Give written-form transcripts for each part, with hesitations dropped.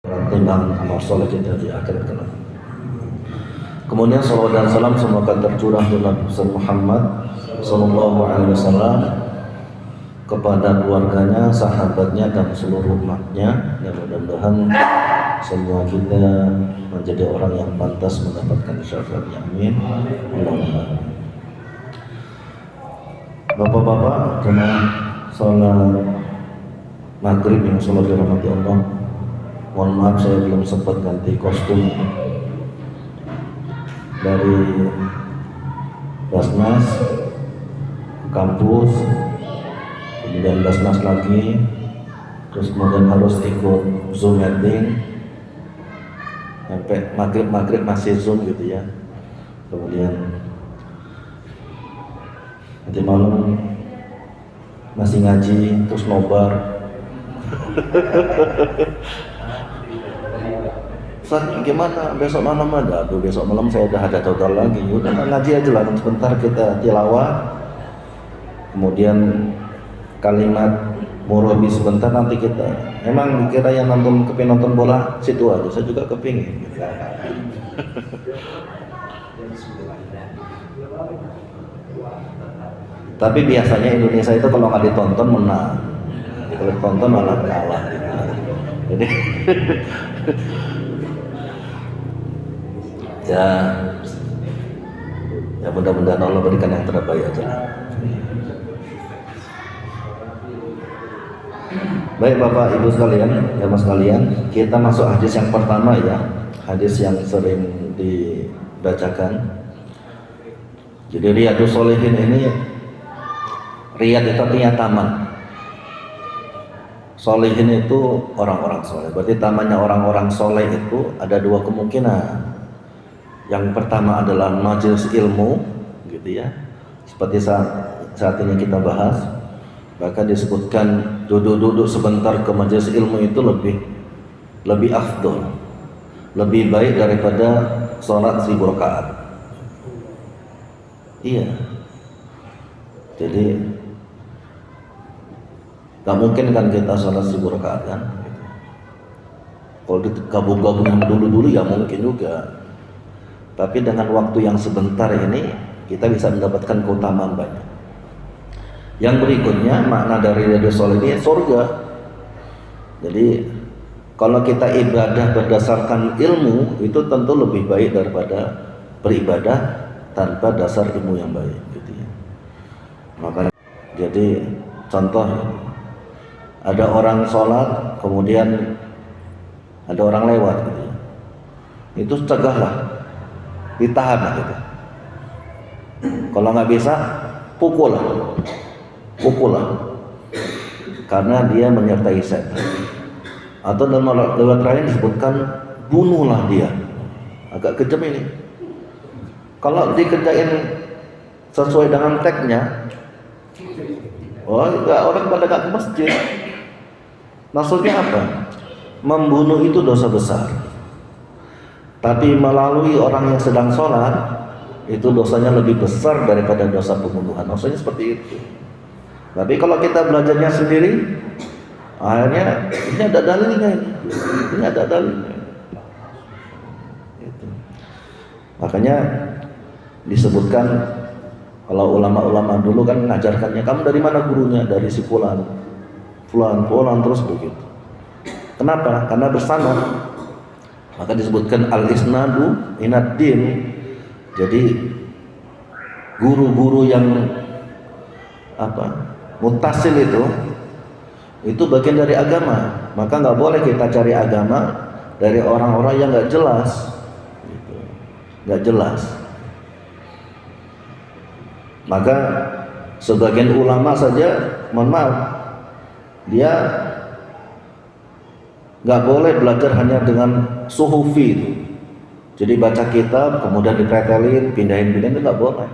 timbang amal soleh kita di akhirat kelak. Kemudian salawat dan salam semoga tercurah di Nabi Muhammad sallallahu alaihi wasallam kepada keluarganya, sahabatnya dan seluruh umatnya. Dan mudah-mudahan semua kita menjadi orang yang pantas mendapatkan syafaatnya. Amin. Allahumma. Bapak-bapak, jemaah salat maghrib yang sholat dirahmati Allah. Mohon maaf saya belum sempat ganti kostum dari Basnas kampus, kemudian Basnas lagi, terus kemudian harus ikut Zoom meeting sampai maghrib masih Zoom gitu ya. Kemudian nanti malam masih ngaji, terus nobar. Ustaz, gimana besok malam ada? Aduh, besok malam saya udah ada total lagi. Udah ngaji aja lah, sebentar kita tilawah. Kemudian kalimat murabi sebentar, nanti kita. Emang kira yang kepingin nonton bola situ aja, saya juga kepingin. Tapi biasanya Indonesia itu kalau nggak ditonton menang, kalau ditonton malah kalah. Jadi ya mudah-mudahan Allah berikan yang terbaik aja. Baik Bapak Ibu sekalian, ya Mas sekalian, kita masuk hadis yang pertama ya, hadis yang sering dibacakan. Jadi Riyadhus Shalihin ini, Riyad itu artinya taman. Shalihin itu orang-orang soleh. Berarti tamannya orang-orang soleh itu ada dua kemungkinan. Yang pertama adalah majelis ilmu, gitu ya. Seperti saat ini kita bahas. Bahkan disebutkan duduk-duduk sebentar ke majelis ilmu itu lebih afdol, lebih baik daripada sholat 1000 rakaat. Iya. Jadi gak mungkin kan kita sholat 1000 rakaat kan? Kalau digabung-gabung dulu-dulu ya mungkin juga. Tapi dengan waktu yang sebentar ini kita bisa mendapatkan keutamaan banyak. Yang berikutnya makna dari Riyadhus Shalihin surga. Jadi kalau kita ibadah berdasarkan ilmu itu tentu lebih baik daripada beribadah tanpa dasar ilmu yang baik, gitu ya. Maka jadi contoh, ada orang sholat kemudian ada orang lewat, gitu ya. Itu cegahlah, ditahan lah gitu. Kalau nggak bisa, pukul lah, karena dia menyertai setan. Atau dalam lewat lain disebutkan bunuhlah dia. Agak kejam ini. Kalau dikerjain sesuai dengan tagnya, orang pada nggak ke masjid. Maksudnya apa? Membunuh itu dosa besar. Tapi melalui orang yang sedang sholat, itu dosanya lebih besar daripada dosa pembunuhan. Maksudnya seperti itu. Tapi kalau kita belajarnya sendiri, akhirnya ini ada dalilnya. Ini ada dalilnya. Gitu. Makanya disebutkan kalau ulama-ulama dulu kan mengajarkannya, kamu dari mana gurunya? Dari si fulan terus begitu. Kenapa? Karena bersanad. Maka disebutkan al-isnadu minad din. Jadi guru-guru yang mutasil itu bagian dari agama. Maka nggak boleh kita cari agama dari orang-orang yang nggak jelas, gitu. Nggak jelas. Maka sebagian ulama saja, mohon maaf, dia nggak boleh belajar hanya dengan suhufi itu. Jadi baca kitab kemudian dipretelin, pindahin itu nggak boleh.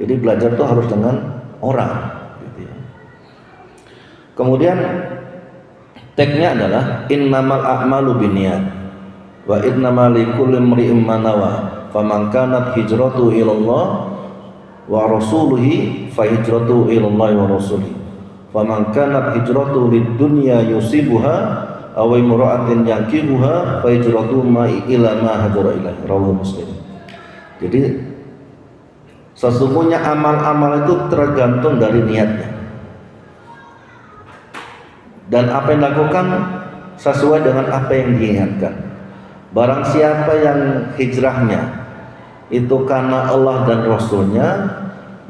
Jadi belajar itu harus dengan orang, gitu ya. Kemudian tagnya adalah innamal a'malu binniyat wa innamal likulli imri'in ma nawa faman kanat hijratuhu ilallah wa rasulihi fa hijratuhu ilallahi wa rasulihi faman kanat hijratuhu lid dunya yusibuha aw imra'atin yankihuha fa hijratuhu ila ma hajara ilaihi, rawahu Muslim. Jadi sesungguhnya amal-amal itu tergantung dari niatnya, dan apa yang dilakukan sesuai dengan apa yang diniatkan. Barang siapa yang hijrahnya itu karena Allah dan Rasulnya,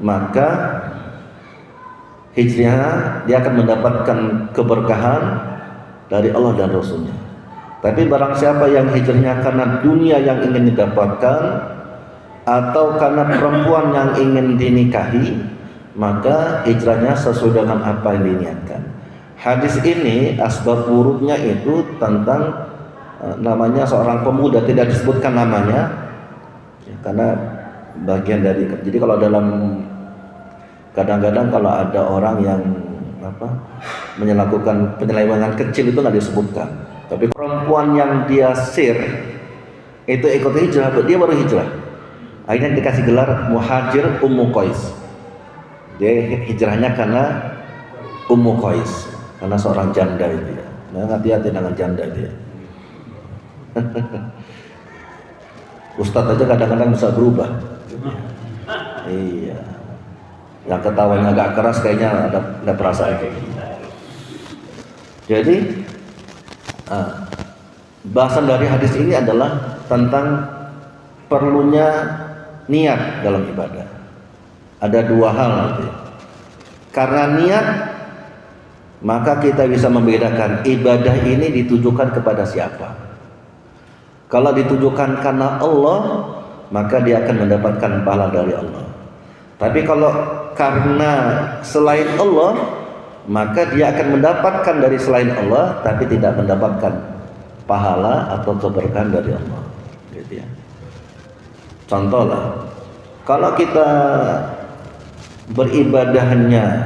maka hijrahnya dia akan mendapatkan keberkahan dari Allah dan Rasulnya. Tapi barang siapa yang hijrahnya karena dunia yang ingin didapatkan atau karena perempuan yang ingin dinikahi, maka hijrahnya sesuai dengan apa yang diniatkan. Hadis ini asbab wurudnya itu tentang namanya seorang pemuda, tidak disebutkan namanya ya, karena bagian dari, jadi kalau dalam kadang-kadang kalau ada orang yang melakukan penyelewengan kecil itu nggak disebutkan, tapi perempuan yang dia sir itu ikut hijrah, dia baru hijrah, akhirnya dikasih gelar muhajir Ummu Qais. Dia hijrahnya karena Ummu Qais, karena seorang janda itu ya. Nah, hati-hati dengan janda itu ya. Ustadz aja kadang-kadang bisa berubah. Iya. Yang ketawanya agak keras kayaknya ada perasaan kayak gitu. Jadi bahasan dari hadis ini adalah tentang perlunya niat dalam ibadah. Ada dua hal nanti. Karena niat, maka kita bisa membedakan ibadah ini ditujukan kepada siapa. Kalau ditujukan karena Allah, maka dia akan mendapatkan pahala dari Allah. Tapi kalau karena selain Allah, maka dia akan mendapatkan dari selain Allah, tapi tidak mendapatkan pahala atau keberkahan dari Allah. Gitu ya. Contoh lah, kalau kita beribadahnya,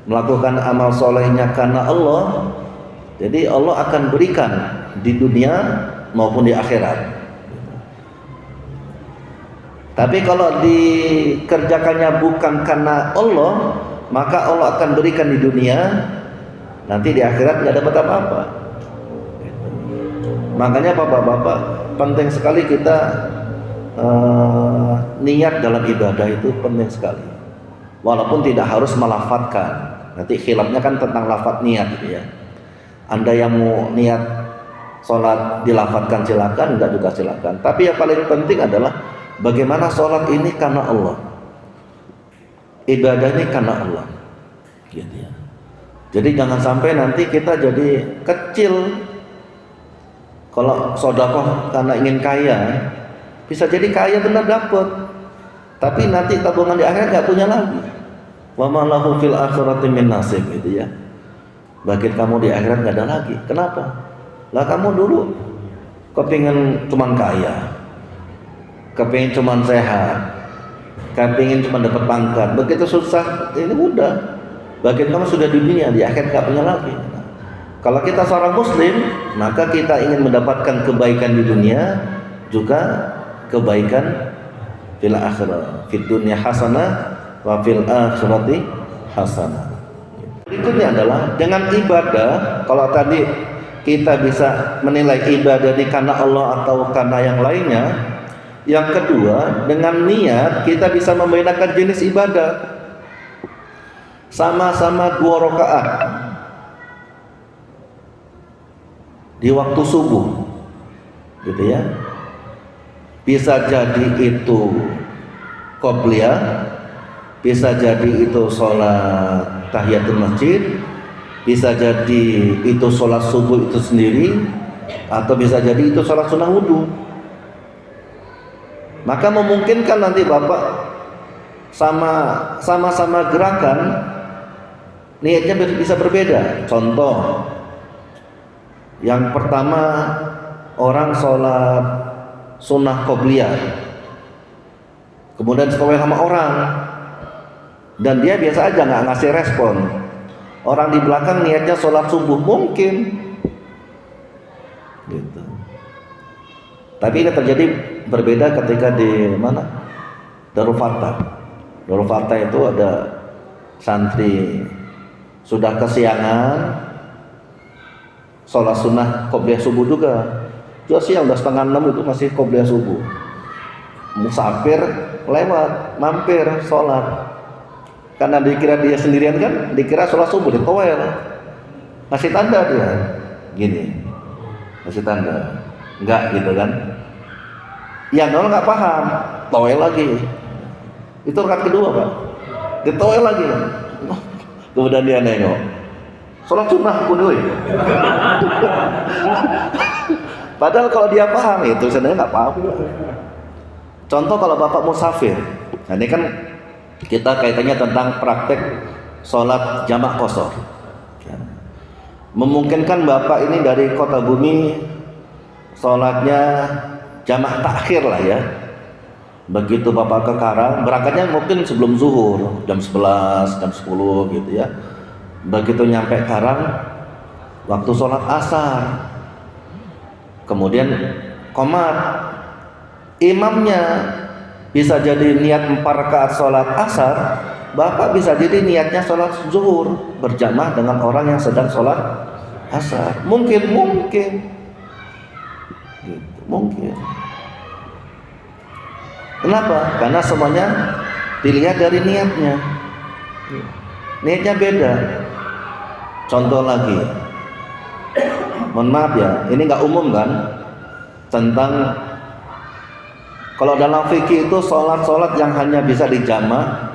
melakukan amal solehnya karena Allah, jadi Allah akan berikan di dunia maupun di akhirat. Tapi kalau dikerjakannya bukan karena Allah, maka Allah akan berikan di dunia, nanti di akhirat nggak dapat apa-apa. Makanya bapak-bapak, penting sekali kita niat dalam ibadah itu penting sekali. Walaupun tidak harus melafadzkan. Nanti khilafnya kan tentang lafadz niat gitu ya. Anda yang mau niat sholat dilafadzkan silakan, enggak juga silakan. Tapi yang paling penting adalah bagaimana sholat ini karena Allah, ibadah ini karena Allah, gitu ya. Jadi jangan sampai nanti kita jadi kecil. Kalau sedekah karena ingin kaya, bisa jadi kaya benar dapat, tapi nanti tabungan di akhirat nggak punya lagi. Wa ma lahu fil akhirati min nasib, gitu ya. Bagi kamu di akhirat nggak ada lagi. Kenapa? Lah kamu dulu kepingin cuman kaya, kepingin cuman sehat, kepingin cuman dapat pangkat. Begitu susah, ini udah. Bagi kamu sudah di dunia, di akhirat nggak punya lagi. Kalau kita seorang muslim, maka kita ingin mendapatkan kebaikan di dunia, juga kebaikan fil akhirah. Fid dunya hasanah wa fil akhirati hasanah. Berikutnya adalah dengan ibadah. Kalau tadi kita bisa menilai ibadah ini karena Allah atau karena yang lainnya, yang kedua dengan niat kita bisa membedakan jenis ibadah. Sama-sama 2 rakaat di waktu subuh, gitu ya. Bisa jadi itu qobliyah, bisa jadi itu sholat tahiyatul masjid, bisa jadi itu sholat subuh itu sendiri, atau bisa jadi itu sholat sunnah wudhu. Maka memungkinkan nanti Bapak sama-sama gerakan, niatnya bisa berbeda. Contoh, yang pertama orang sholat sunnah qobliyah, kemudian sekawin sama orang, dan dia biasa aja nggak ngasih respon. Orang di belakang niatnya sholat subuh, mungkin gitu. Tapi ini terjadi berbeda ketika di mana? Darul Fatah. Darul Fatah itu ada santri sudah kesiangan, sholat sunnah qobliyah subuh juga. Sudah siang, udah 5:30 itu masih qobliyah subuh. Musafir lewat, mampir sholat. Karena dikira dia sendirian kan, dikira sholat subuh di toel. Masih tanda dia, gini, masih tanda. Enggak gitu kan? Yang nol nggak paham, toel lagi. Itu rakaat kedua Pak, ditoel lagi. Kemudian dia nengok, sholat sunnah kunui. Padahal kalau dia paham itu sebenarnya nggak paham. Contoh kalau bapak musafir, nah ini kan kita kaitannya tentang praktek sholat jamak qashar. Memungkinkan bapak ini dari kota Bumi sholatnya jamak takhir lah ya. Begitu bapak ke Karang, berangkatnya mungkin sebelum zuhur, jam 11, jam 10 gitu ya. Begitu nyampe Karang, waktu sholat asar, kemudian qomat, imamnya bisa jadi niat 4 rakaat sholat asar, bapak bisa jadi niatnya sholat zuhur berjamaah dengan orang yang sedang sholat asar. Mungkin gitu, mungkin. Kenapa? Karena semuanya dilihat dari niatnya. Niatnya beda. Contoh lagi, mohon maaf ya, ini nggak umum kan, tentang kalau dalam fikih itu sholat yang hanya bisa dijamak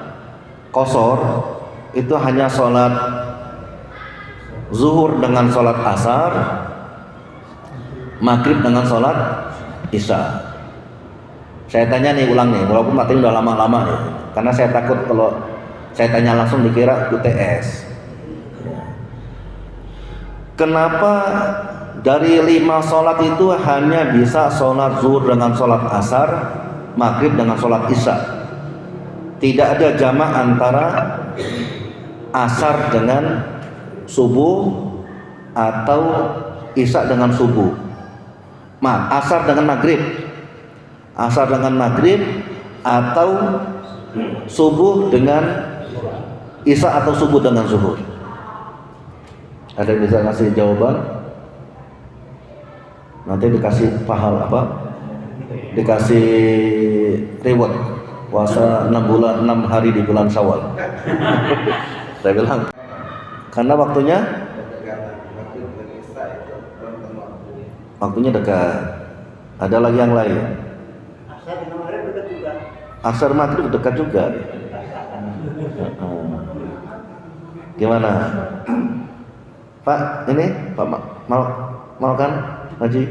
qashar itu hanya sholat zuhur dengan sholat asar, maghrib dengan sholat isya. Saya tanya nih, ulang nih, walaupun materi udah lama-lama nih, karena saya takut kalau saya tanya langsung dikira UTS. Kenapa dari 5 sholat itu hanya bisa sholat zuhur dengan sholat asar, maghrib dengan sholat isya? Tidak ada jamak antara asar dengan subuh atau isya dengan subuh. Asar dengan maghrib, asar dengan maghrib, atau subuh dengan isya atau subuh dengan zuhur. Ada yang bisa ngasih jawaban? Nanti dikasih pahal apa? Dikasih reward puasa 6 bulan 6 hari di bulan Syawal. Saya bilang karena waktunya dekat. Ada lagi yang lain. Asar maghrib dekat juga. Gimana? Pak, ini Pak mau kan Haji?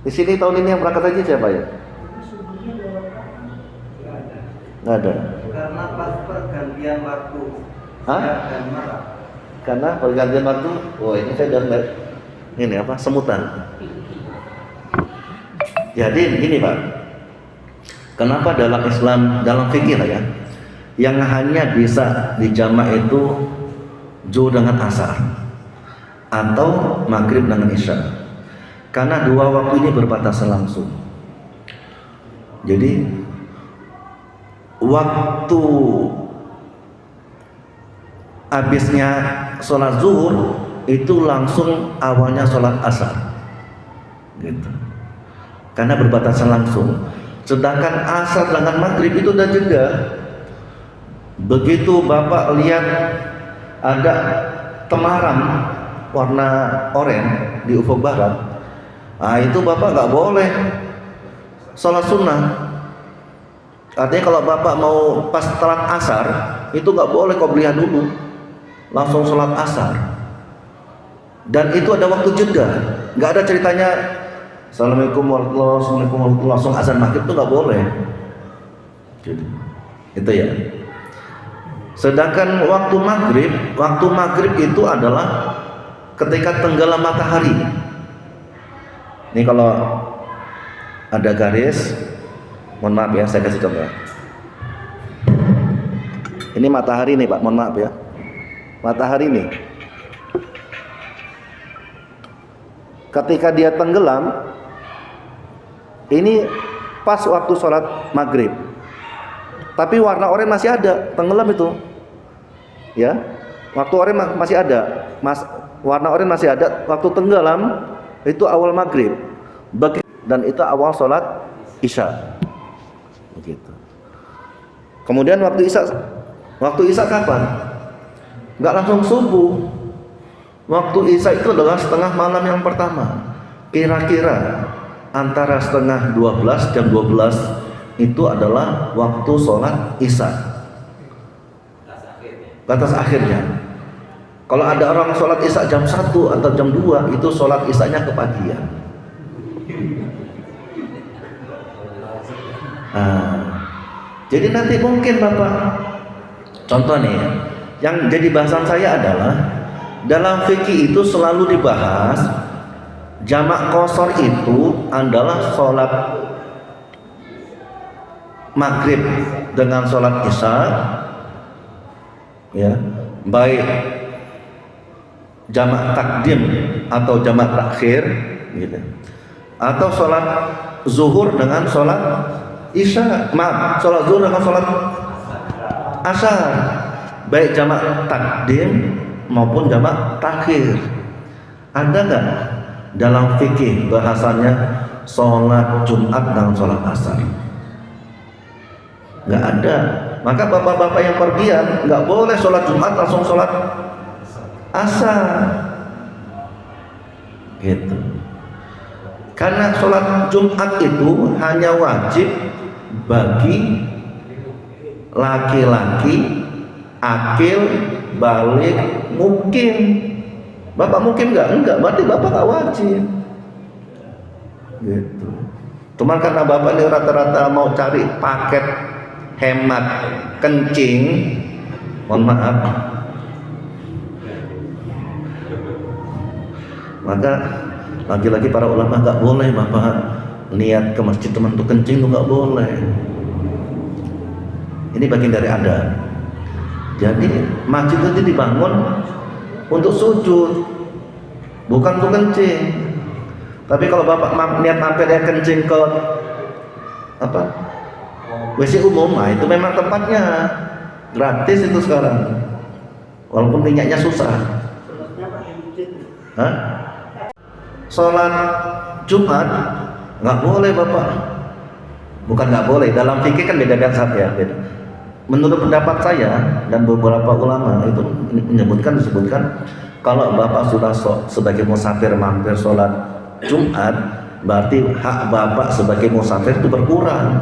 Di sini tahun ini yang berangkat haji siapa ya? Nggak ada. Karena pas pergantian waktu. Hah? Karena pergantian waktu. Oh ini saya udah lihat. Ini apa? Semutan. Jadi begini Pak. Kenapa dalam Islam, dalam fikih lah ya, yang hanya bisa dijamak itu zuhur dengan asar atau maghrib dengan isya? Karena 2 waktu ini berbatasan langsung. Jadi waktu habisnya sholat zuhur itu langsung awalnya sholat asar, gitu. Karena berbatasan langsung. Sedangkan asar dengan maghrib itu udah jeda. Begitu bapak lihat ada temaram warna oranye di ufuk barat, nah itu bapak nggak boleh sholat sunnah. Artinya kalau bapak mau pas telat asar itu nggak boleh qobliyah dulu, langsung sholat asar. Dan itu ada waktu jeda, nggak ada ceritanya Assalamualaikum warahmatullahi wabarakatuh langsung azan maghrib itu nggak boleh. Jadi, itu ya. Sedangkan waktu maghrib itu adalah ketika tenggelam matahari. Ini kalau ada garis, mohon maaf ya, saya kasih contoh. Ini matahari nih Pak, mohon maaf ya. Matahari nih. Ketika dia tenggelam, ini pas waktu sholat maghrib. Tapi warna oranye masih ada, tenggelam itu. Ya, waktu oranye masih ada. warna oranye masih ada, waktu tenggelam itu awal maghrib, dan itu awal sholat isya. Begitu. Kemudian waktu isya kapan? Nggak langsung subuh. Waktu isya itu adalah setengah malam yang pertama. Kira-kira antara setengah 12 jam 12 itu adalah waktu sholat isya. Batas akhirnya. Kalau ada orang sholat isya jam 1 atau jam 2, itu sholat isyanya kepagian. Jadi nanti mungkin Bapak, contoh nih, yang jadi bahasan saya adalah dalam fikih itu selalu dibahas jamak qashar itu adalah sholat maghrib dengan sholat isya, ya, baik jamak takdim atau jamak takhir, gitu, atau sholat zuhur dengan sholat isya, sholat zuhur dengan sholat asar, baik jamak takdim maupun jamak takhir. Ada nggak dalam fikih bahasanya sholat Jumat dan sholat asar? Nggak ada. Maka bapak-bapak yang pergian nggak boleh sholat Jumat langsung sholat asar, gitu. Karena sholat Jumat itu hanya wajib bagi laki-laki akil balik mungkin. Bapak mungkin enggak, berarti bapak nggak wajib, gitu. Cuman karena bapak ini rata-rata mau cari paket hemat kencing, mohon maaf, maka lagi-lagi para ulama nggak boleh bapak niat ke masjid teman untuk kencing, itu nggak boleh. Ini bagian dari adat. Jadi masjid itu dibangun untuk sujud, bukan untuk kencing. Tapi kalau bapak niat mampir ya kencing ke apa WC umum, nah itu memang tempatnya gratis itu sekarang, walaupun minyaknya susah. Hah? Sholat Jumat nggak boleh bapak, bukan nggak boleh, dalam fikih kan beda-beda ya, beda. Menurut pendapat saya dan beberapa ulama itu disebutkan kalau bapak sudah sebagai musafir mampir sholat Jumat, berarti hak bapak sebagai musafir itu berkurang,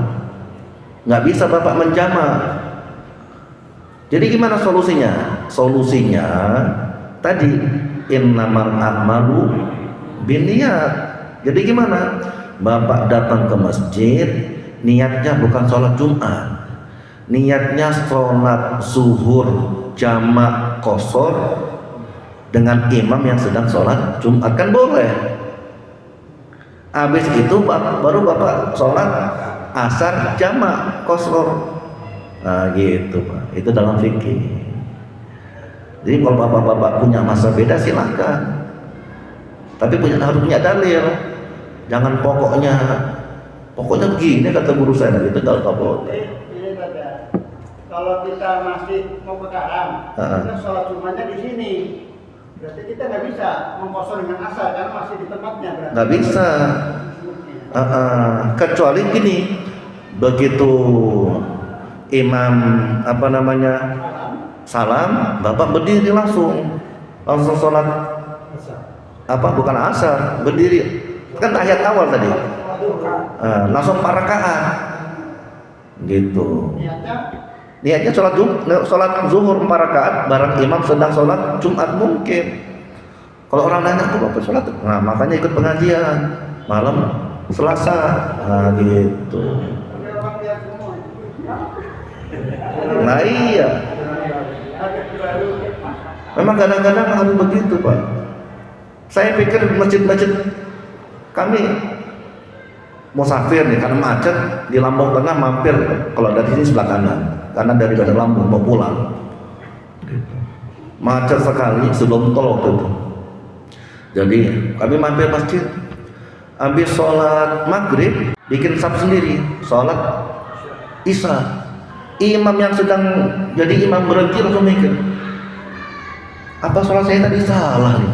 nggak bisa bapak menjamak. Jadi gimana solusinya? Solusinya tadi innamal a'malu binniyat. Jadi gimana? Bapak datang ke masjid, niatnya bukan sholat Jumat, niatnya sholat zuhur jamak qashar dengan imam yang sedang sholat Jumat, kan boleh. Habis itu baru bapak sholat asar jamak qashar. Nah gitu Pak, itu dalam fikih. Jadi kalau bapak-bapak punya masa beda silahkan, tapi harus punya dalil. Jangan pokoknya begini kata guru saya, itu nggak boleh. Kalau kita masih mau ke Karam, kita sholat Jumatnya di sini. Berarti kita nggak bisa mengkosor dengan asar karena masih di tempatnya. Nggak bisa. Kecuali gini, begitu imam salam, bapak berdiri langsung sholat bukan asar, berdiri kan tahiyat awal tadi, langsung 4 rakaat gitu. Niatnya sholat zuhur 4 rakaat bareng imam sedang sholat Jumat mungkin. Kalau orang nanya tuh bapak sholat, nah makanya ikut pengajian malam Selasa, nah gitu. Nah iya, memang kadang-kadang harus begitu Pak. Saya pikir masjid-masjid kami musafir nih karena macet di Lampung Tengah mampir kalau dari sini sebelah kanan, karena dari Lampung mau pulang macet sekali sebelum tol waktu itu. Jadi kami mampir masjid, habis sholat maghrib bikin saf sendiri, sholat isya. Imam yang sedang jadi imam berhenti langsung mikir, apa sholat saya tadi salah nih?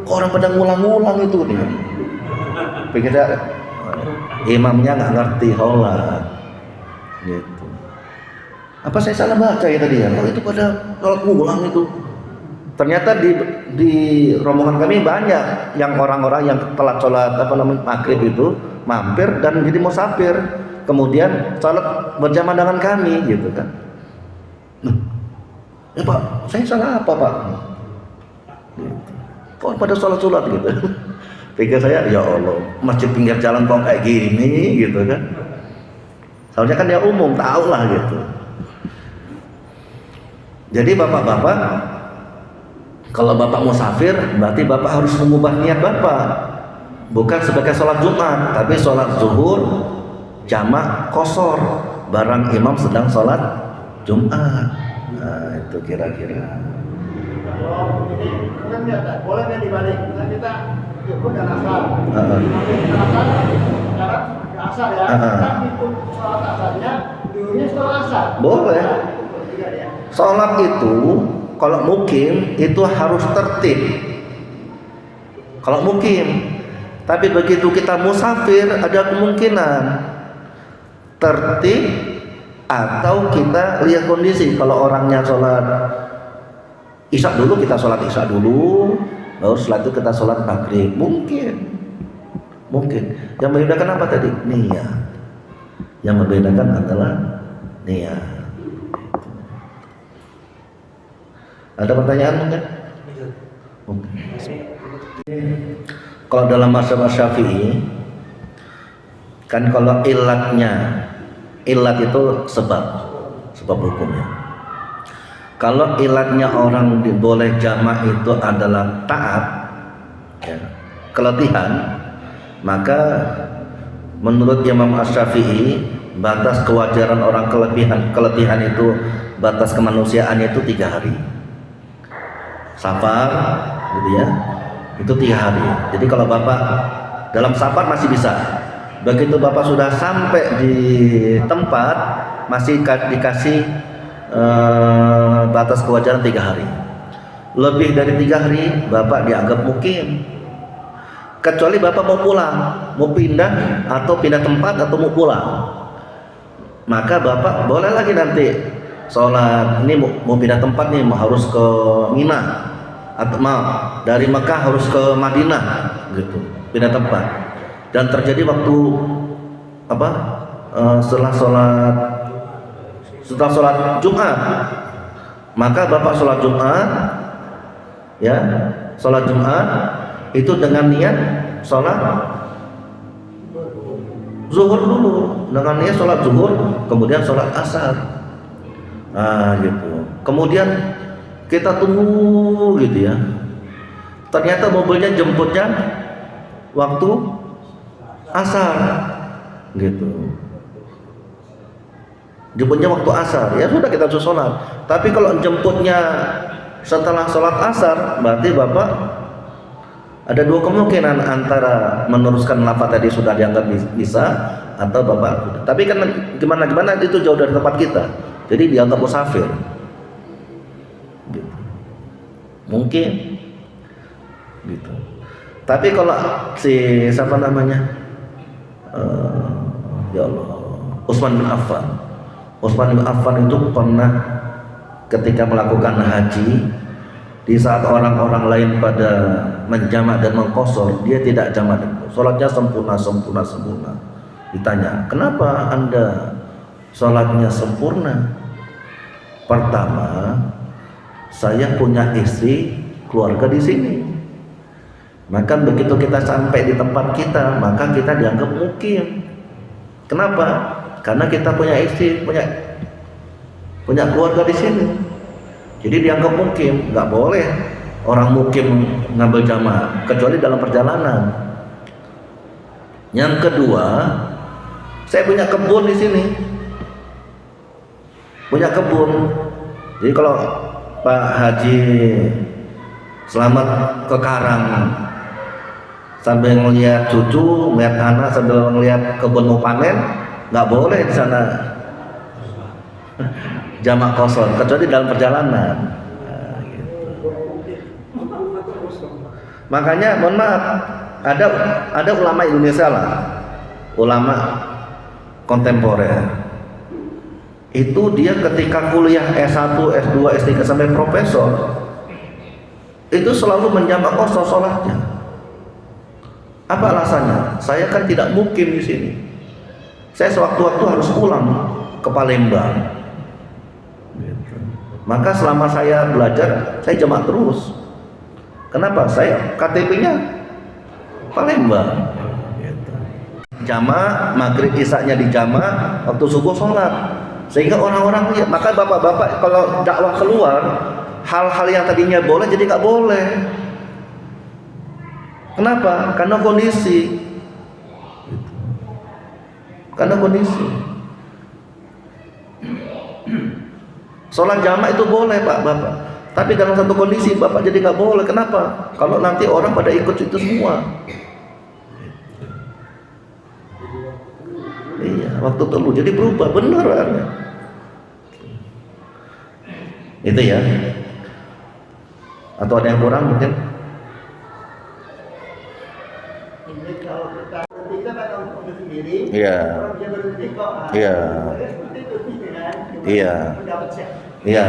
Kok orang pada ngulang-ngulang itu nih? Pikirnya imamnya nggak ngerti sholat, gitu. Apa saya salah baca ya tadi ya? Kalau itu pada sholat ngulang itu. Ternyata di rombongan kami banyak yang orang-orang yang telat sholat maghrib itu mampir dan jadi musafir, kemudian sholat berjamaah dengan kami, gitu kan? Ya Pak, saya salah apa Pak? Kok pada sholat gitu? Pikir saya, ya Allah, masjid pinggir jalan kok kayak gini, gitu kan? Soalnya kan dia umum, tahu lah gitu. Jadi bapak-bapak, kalau bapak musafir, berarti bapak harus mengubah niat bapak, bukan sebagai sholat Jumat, tapi sholat zuhur jamak qashar barang imam sedang sholat Jumat. Nah, itu kira-kira. Kalau ini kan biasa, boleh nggak dibalik? Nah, kita ikut dan asar. Kita asar, sekarang ke asar ya. Kita ikut sholat asarnya, dulunya setelah asar. Boleh. Ya. Sholat itu kalau mukim itu harus tertib. Kalau mukim, tapi begitu kita musafir ada kemungkinan tertib atau kita lihat kondisi. Kalau orangnya sholat isya dulu, kita sholat isya dulu, baru setelah itu kita sholat maghrib. Mungkin. Yang membedakan apa tadi? Niat. Yang membedakan adalah niat. Ada pertanyaan mungkin? Kalau dalam mazhab Syafi'i kan kalau ilat itu sebab hukumnya. Kalau ilatnya orang boleh jamak itu adalah taat, ya, keletihan, maka menurut Imam Asy-Syafi'i batas kewajaran orang keletihan itu, batas kemanusiaannya itu 3 hari. Safar, gitu ya, itu 3 hari. Jadi kalau bapak dalam safar masih bisa. Begitu bapak sudah sampai di tempat, masih dikasih batas kewajaran 3 hari. Lebih dari 3 hari, bapak dianggap mukim. Kecuali bapak mau pulang, mau pindah atau pindah tempat atau mau pulang, maka bapak boleh lagi nanti sholat. Ini mau pindah tempat nih, mau harus ke Mina, atau dari Mekah harus ke Madinah, gitu, pindah tempat. Dan terjadi waktu setelah sholat Jumat, maka bapak sholat Jumat, ya, sholat Jumat itu dengan niat sholat zuhur dulu, dengan niat sholat zuhur, kemudian sholat asar. Nah, gitu. Kemudian kita tunggu, gitu ya. Ternyata mobilnya jemputnya waktu asar, gitu. Jemputnya waktu asar, ya sudah kita sholat. Tapi kalau jemputnya setelah sholat asar, berarti bapak ada 2 kemungkinan, antara meneruskan lafaz tadi sudah dianggap bisa, atau bapak. Tapi kan gimana itu jauh dari tempat kita, jadi dianggap musafir. Gitu. Mungkin, gitu. Tapi kalau siapa namanya, ya Allah, Utsman bin Affan itu pernah ketika melakukan haji, di saat orang-orang lain pada menjamak dan mengqashar, dia tidak jamak, sholatnya sempurna. Ditanya, kenapa anda sholatnya sempurna? Pertama, saya punya istri, keluarga di sini. Maka begitu kita sampai di tempat kita, maka kita dianggap mukim. Kenapa? Karena kita punya istri, punya keluarga di sini. Jadi dianggap mukim. Nggak boleh orang mukim ngambil jamaah kecuali dalam perjalanan. Yang kedua, saya punya kebun di sini, punya kebun. Jadi kalau Pak Haji Selamat ke Karang sambil ngelihat cucu, melihat anak, sambil ngelihat kebun mau panen, nggak boleh di sana jamak qashar kecuali dalam perjalanan. Nah, gitu. Makanya mohon maaf, ada ulama Indonesia lah, ulama kontemporer. Itu dia ketika kuliah S1, S2, S3 sampai profesor, itu selalu menjamak qasar sholatnya. Apa alasannya? Saya kan tidak mukim di sini. Saya sewaktu-waktu harus pulang ke Palembang. Maka selama saya belajar, saya jamak terus. Kenapa? Saya KTP-nya Palembang. Jamak, maghrib isya-nya di jamak, waktu subuh sholat. Sehingga orang-orang lihat. Maka bapak-bapak kalau dakwah keluar, hal-hal yang tadinya boleh jadi nggak boleh. Kenapa? Karena kondisi. Karena kondisi. Sholat jamak itu boleh Pak, Bapak. Tapi dalam satu kondisi Bapak jadi nggak boleh. Kenapa? Kalau nanti orang pada ikut itu semua. Iya, waktu telu jadi berubah, benar kan? Itu ya. Atau ada yang kurang mungkin? Jadi kalau kita kan untuk sendiri, Iya. orang bisa berhenti kok. Iya. Seperti itu gitu kan. Iya. Pendapat saya. Iya,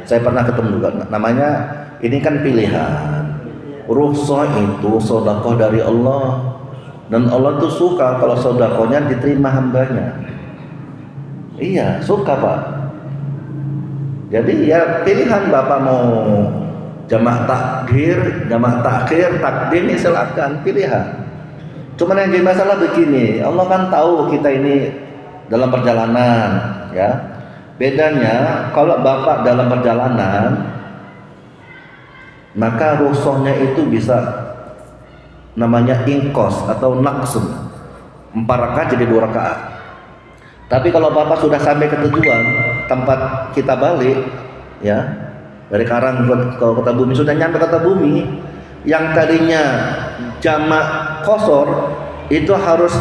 saya pernah ketemu juga. Namanya ini kan pilihan. Rukhsah itu sedekah dari Allah. Dan Allah tuh suka kalau sedekahnya diterima hambanya. Iya, suka Pak. Jadi ya pilihan Bapak mau jamak takdir, jamak takhir, takdim, silakan pilihan. Cuman yang jadi masalah begini, Allah kan tahu kita ini dalam perjalanan, ya. Bedanya kalau Bapak dalam perjalanan, maka rukhsahnya itu bisa namanya ingkos atau naqsun, 4 rakaat jadi 2 rakaat. Tapi kalau Bapak sudah sampai ke tujuan tempat kita balik, ya, dari Karang ke Kota Bumi, sudah nyampe Kota Bumi, yang tadinya jamak qasar itu harus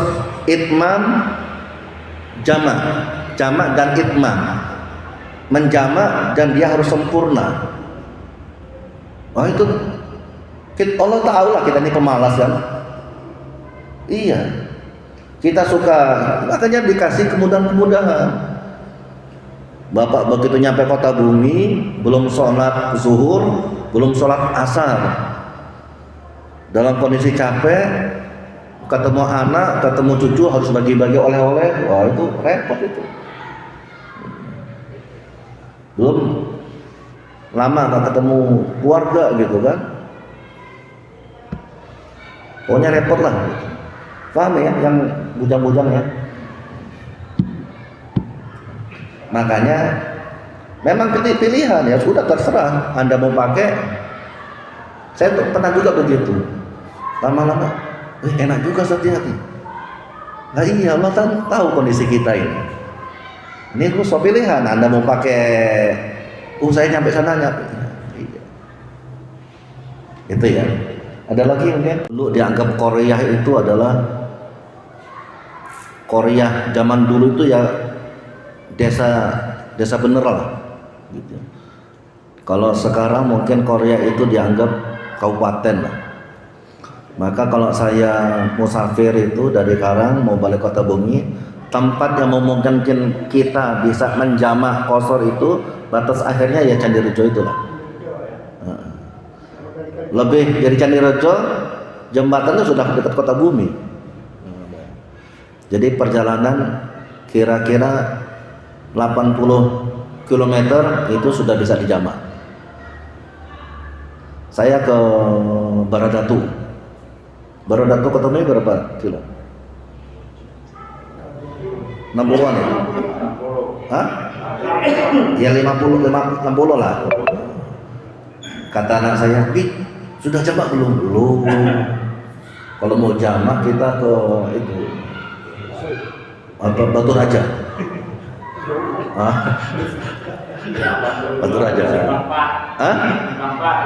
itmam jamak dan itmam, menjamak, dan dia harus sempurna. Wah itu Allah tahu lah kita ini pemalas kan. Iya, kita suka, makanya dikasih kemudahan-kemudahan. Bapak begitu nyampe Kota Bumi, belum sholat zuhur, belum sholat asar, dalam kondisi capek, ketemu anak, ketemu cucu, harus bagi-bagi oleh-oleh. Wah itu repot itu. Belum lama nggak ketemu keluarga gitu kan, pokoknya repot lah gitu. Paham ya yang bujang-bujang ya. Makanya memang pilihan ya, sudah terserah Anda mau pakai. Saya pernah juga begitu, lama-lama enak juga hati-hati. Nah iya, Allah kan tahu kondisi kita ini. Ini rukhsah pilihan, Anda mau pakai, saya nyampe sana nyampe. Iya. Itu ya. Ada lagi mungkin? Dulu dianggap Korea itu adalah, Korea zaman dulu itu ya desa bener lah. Gitu. Kalau sekarang mungkin Korea itu dianggap kabupaten lah. Maka kalau saya musafir itu dari Karang mau balik Kota Bumi, tempat yang memungkinkan kita bisa menjamak qasar itu batas akhirnya ya Candi Rejo itulah. Lebih dari Candi Rejo, jembatannya sudah dekat Kota Bumi. Jadi perjalanan kira-kira 80 km itu sudah bisa dijamak. Saya ke Baradatu. Baradatu Kota Bumi berapa kilo? 60-an ya? Hah? Ya 50, 60 lah. Kata anak saya, "Bi, sudah jamak belum?" Belum. Kalau mau jamak kita ke itu apa, Batu Raja. Hah? Batu Raja. Hah?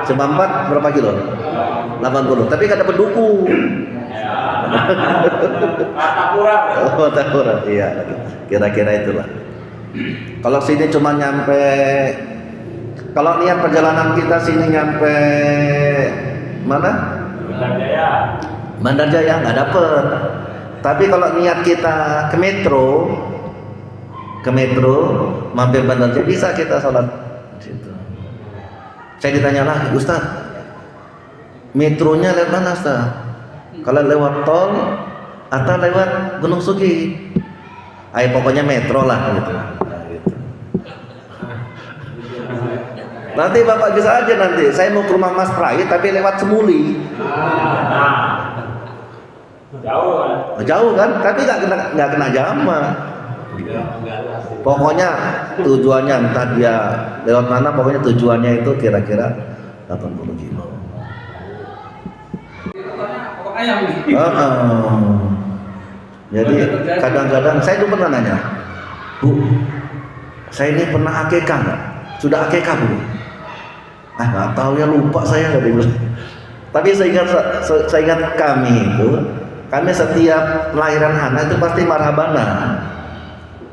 Cemampat berapa kilo? 80. Tapi kan dapat duku. Tapura. Iya. Kira-kira itulah. Kalau sini cuma nyampe, kalau niat perjalanan kita sini nyampe mana? Bandar Jaya nggak dapet. Tapi kalau niat kita ke metro, mampir Bandar Jaya, bisa kita sholat di situ. Saya ditanya lagi, Ustaz, metronya lewat mana, Ustaz? Kalau lewat tol atau lewat Gunung Sugi? Ayo pokoknya metro lah gitu. Nah, gitu. Nanti Bapak bisa aja nanti, saya mau ke rumah Mas Prai tapi lewat Semuli. Jauh kan? Tapi nggak kena jama. Pokoknya tujuannya entah dia lewat mana, pokoknya tujuannya itu kira-kira 80 kilo. Jadi kadang-kadang saya tuh pernah nanya, Bu, saya ini pernah akekah nggak? Sudah akekah belum? Nggak tahu ya, lupa saya nggak bilang. Tapi saya ingat kami itu, kami setiap lahiran anak itu pasti marhabana.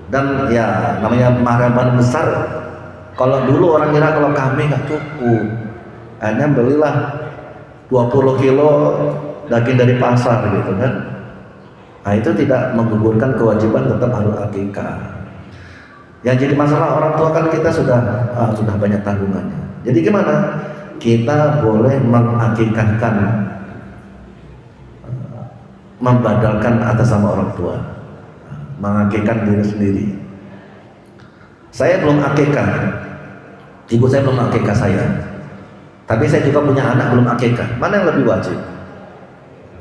Dan ya namanya marhaban besar. Kalau dulu orang kira kalau kami nggak cukup, hanya belilah 20 kilo daging dari pasar gitu kan. Nah itu tidak menggugurkan kewajiban, tetap harus akikah. Yang jadi masalah orang tua kan kita sudah banyak tanggungannya. Jadi gimana? Kita boleh mengakikahkan, membadalkan atas sama orang tua, mengakikahkan diri sendiri. Saya belum akikah, ibu saya belum akikah saya. Tapi saya juga punya anak belum akikah. Mana yang lebih wajib?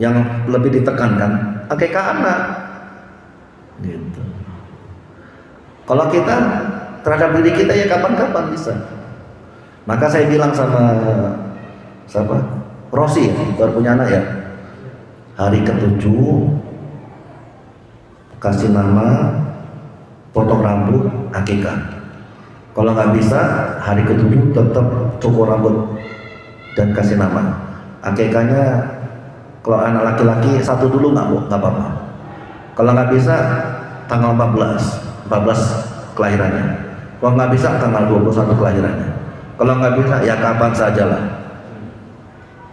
Yang lebih ditekankan? Akikah anak. Gitu. Kalau kita terhadap diri kita ya kapan-kapan bisa. Maka saya bilang sama siapa? Rosi ya, baru punya anak ya. Hari ke-7 kasih nama, potong rambut, akikah. Kalau nggak bisa, hari ke-7 tetap cukur rambut dan kasih nama. Akikahnya kalau anak laki-laki satu dulu nggak apa-apa. Kalau nggak bisa tanggal 14 kelahirannya. Kalau nggak bisa tanggal 21 kelahirannya. Kalau nggak bisa ya kapan sajalah.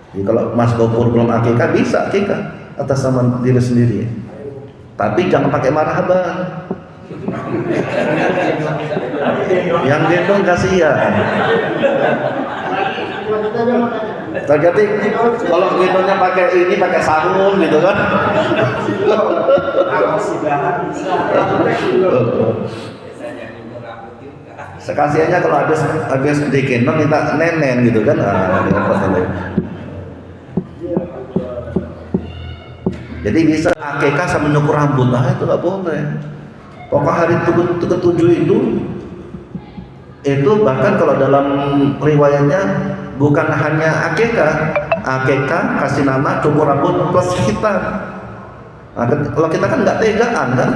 Jadi kalau Mas Gopur belum akikah, bisa akikah atas sama diri sendiri. Tapi jangan pakai marhaban. Yang gendong kasihan. Terjadi kalau gendongnya pakai ini, pakai sarung gitu kan. Sekasiannya kalau habis digendong minta nenen gitu kan. Jadi bisa akikah sama nyukur rambut, itu nggak boleh. Pokok hari ke-7 itu bahkan kalau dalam riwayatnya bukan hanya akikah, kasih nama, cukur rambut plus hitam. Nah, kalau kita kan nggak tegaan kan,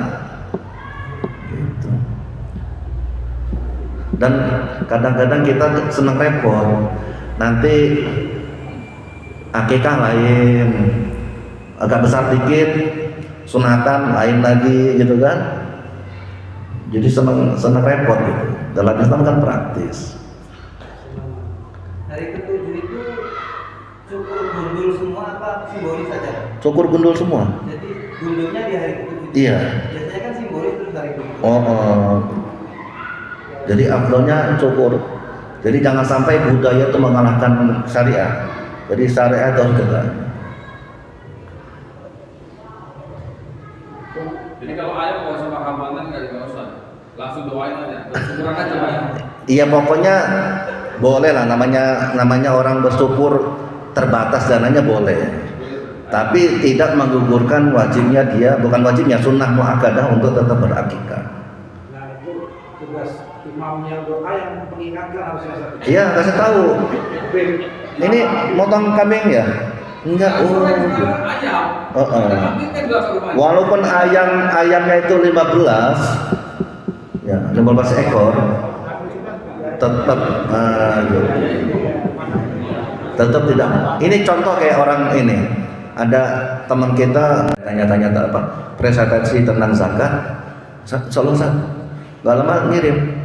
gitu. Dan kadang-kadang kita senang repot. Nanti akikah lain, agak besar dikit, sunatan lain lagi gitu kan. Jadi senang repot gitu. Dalam Islam kan praktis. Hari ke-7 itu cukur gundul semua apa simbolis saja? Cukur gundul semua. Jadi gundulnya di hari ke-7. Iya. Biasanya kan simbolis terus hari ke-7. Jadi afdolnya cukur. Jadi jangan sampai budaya itu mengalahkan syariat. Jadi syariat harus tegak. Jadi kalau ayam mau sama hamalan nggak usah, langsung doain aja, bersyukuran aja ya. Iya pokoknya boleh lah, namanya orang bersyukur terbatas dananya boleh. Tapi tidak menggugurkan wajibnya dia, bukan wajibnya, sunnah muakkadah untuk tetap berakikah. Nah itu tugas imamnya doa yang mengingatkan harusnya. Iya kasih tahu. Ini motong kambing ya? Enggak. Walaupun ayamnya itu 15 ya, 15 ekor tetap tetap tidak. Ini contoh kayak orang ini, ada teman kita tanya-tanya apa presentasi tentang zakat. Selalu gak lama ngirim,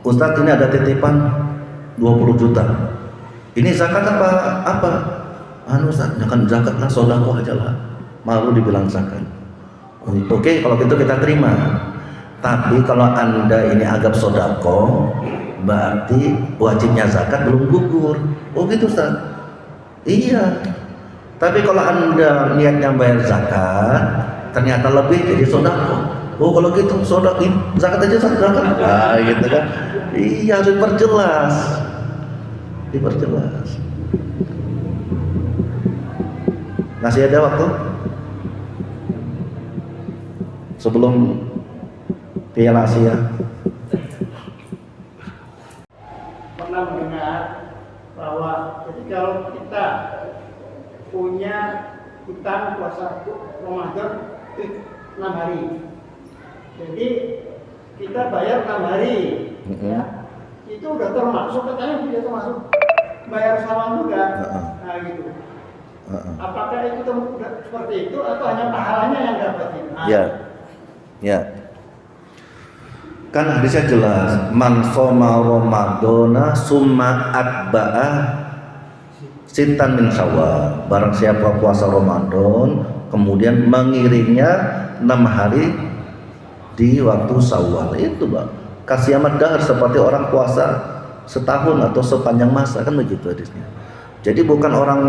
Ustadz ini ada titipan 20 juta, ini zakat apa? anu Ustaz, jangan zakat lah, sedekah aja lah. Malu dibilang zakat. Oke, kalau gitu kita terima. Tapi kalau Anda ini agak sedekah, berarti wajibnya zakat belum gugur. Oh gitu Ustaz. Iya. Tapi kalau Anda niatnya bayar zakat, ternyata lebih jadi sedekah. Oh kalau gitu sedekah, zakat aja zakat. Nah, gitu kan. Iya, harus diperjelas. Diperjelas. Masih ada waktu? Sebelum Piala Asia. Pernah mendengar bahwa jadi kalau kita punya hutang puasa Ramadan 6 hari, jadi kita bayar 6 hari, ya, itu udah termasuk, katanya sudah termasuk bayar salam juga, nah gitu. Apakah itu seperti itu atau hanya pahalanya yang dapat? Ya, ya. Kan hadisnya jelas, man shoma ramadhana summa atba'a sittan min syawal. Barang siapa puasa Ramadan kemudian mengiringnya 6 hari di waktu Syawal, itu Bang. Kasiamat dahar, seperti orang puasa setahun atau sepanjang masa, kan begitu hadisnya. Jadi bukan orang,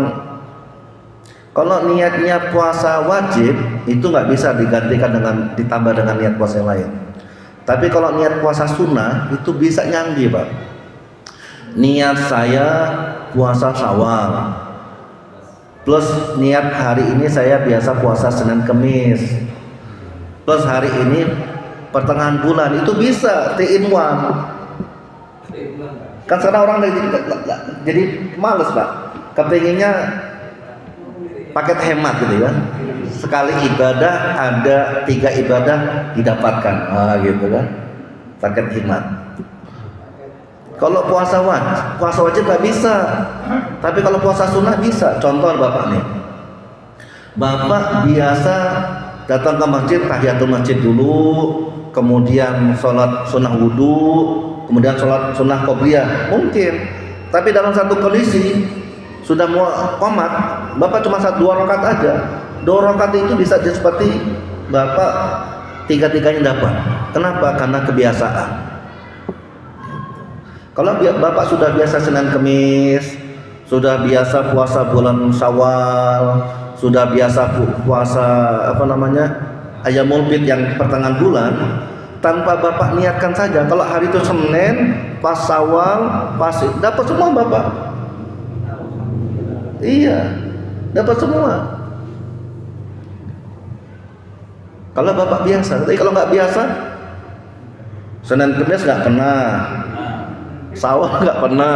kalau niatnya puasa wajib itu nggak bisa digantikan dengan ditambah dengan niat puasa yang lain. Tapi kalau niat puasa sunnah itu bisa nyanggi Pak. Niat saya puasa Syawal plus niat hari ini saya biasa puasa Senin Kemis plus hari ini pertengahan bulan, itu bisa T-in-1. Kan sekarang orang jadi males Pak, kepinginnya paket hemat gitu ya, sekali ibadah ada 3 ibadah didapatkan, gitu kan, paket hemat. Kalau puasa wajib nggak bisa, tapi kalau puasa sunnah bisa. Contoh Bapak nih, Bapak biasa datang ke masjid, tahiyatul masjid dulu, kemudian sholat sunnah wudhu, kemudian sholat sunnah qobliyah, mungkin. Tapi dalam satu kondisi sudah mau qomat, Bapak cuma 2 rakaat aja. 2 rakaat itu bisa seperti Bapak 3-3-nya dapat. Kenapa? Karena kebiasaan. Kalau Bapak sudah biasa Senin Kemis, sudah biasa puasa bulan Syawal, sudah biasa puasa Ayyamul Bid yang pertengahan bulan, tanpa Bapak niatkan saja, kalau hari itu Senin, pas Syawal, pas dapat semua Bapak. Iya, dapat semua. Kalau Bapak biasa, tapi kalau nggak biasa, Senin Kemis nggak pernah, Syawal nggak pernah,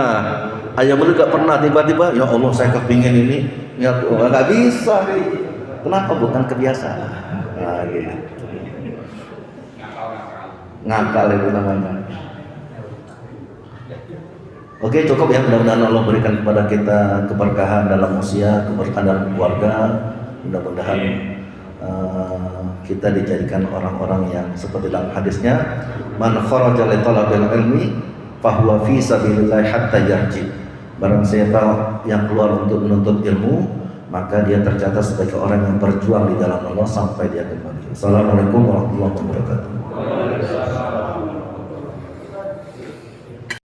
Ayyamul Bid nggak pernah, tiba-tiba ya Allah saya kepingin ini, ya nggak bisa. Kenapa? Bukan kebiasaan. Nah, gitu. Ngakal itu namanya. Oke, cukup ya, mudah-mudahan Allah berikan kepada kita keberkahan dalam usia, keberkahan dalam keluarga. Mudah-mudahan kita dijadikan orang-orang yang seperti dalam hadisnya, man kharaja li talabil ilmi fahuwa fi sabilillah hatta yarji. Barang siapa yang keluar untuk menuntut ilmu, maka dia tercatat sebagai orang yang berjuang di dalam Allah sampai dia kembali. Assalamualaikum warahmatullahi wabarakatuh.